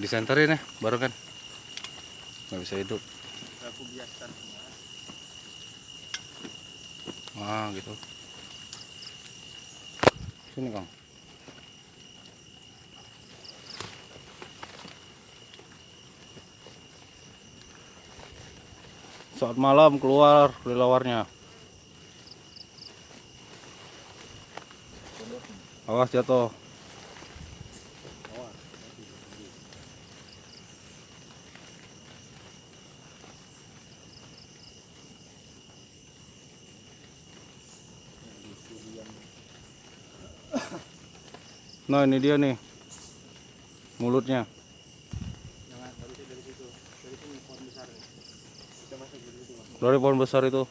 Disenterin ya, baru kan nggak bisa hidup. Aku biasa. Gitu. Sini Kang. Saat malam keluar relawarnya. Awas jatuh. Nah ini dia nih mulutnya. Jangan dari situ. Dari sini pohon besar. Kita masuk dari situ. Dari pohon besar itu.